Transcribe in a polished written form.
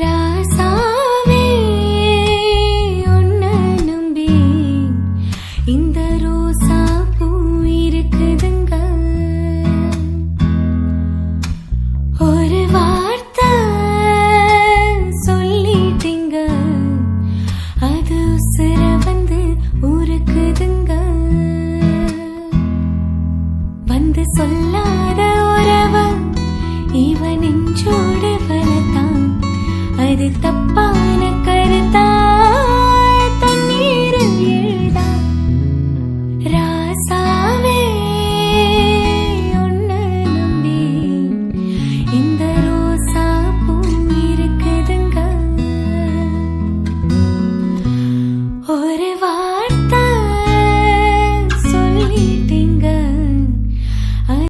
ராசாவே உன்ன நம்பி இந்த ரோசா பூ இருக்குதுங்க. ஒரு வார்த்தை சொல்லிட்டீங்க, அது உசுர வந்து உருக்குதுங்க. வந்து சொல்லாத உறவ இவன் நெஞ்சோடு வளர்த்தான், அது தப்பா